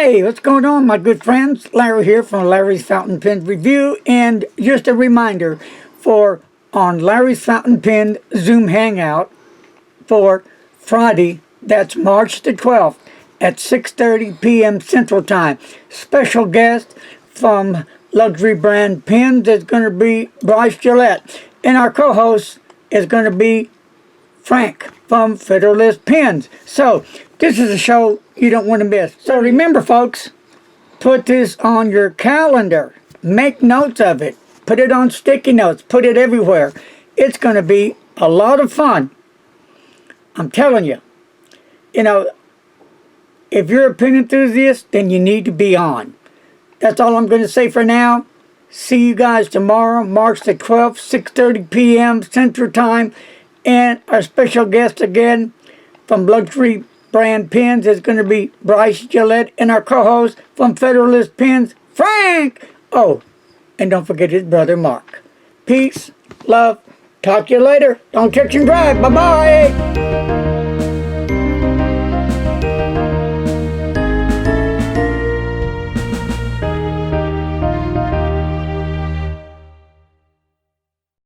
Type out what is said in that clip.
Hey, what's going on, my good friends? Larry here from Larry's Fountain Pen Review, and just a reminder for on Larry's Fountain Pen Zoom Hangout for Friday, that's March the 12th at 6:30 p.m. Central Time. Special guest from luxury brand pens is going to be Bryce Gilette, and our co-host is going to be Frank from Federalist Pens. So this is a show you don't want to miss. So remember, folks, put this on your calendar. Make notes of it. Put it on sticky notes. Put it everywhere. It's going to be a lot of fun. I'm telling you. You know, if you're a pen enthusiast, then you need to be on. That's all I'm going to say for now. See you guys tomorrow, March the 12th, 6:30 p.m. Central Time. And our special guest again from luxury brand pens is going to be Bryce Gilette, and our co-host from Federalist Pens, Frank. Oh, and don't forget his brother Mark. Peace, love, talk to you later. Don't catch and drive. Bye-bye.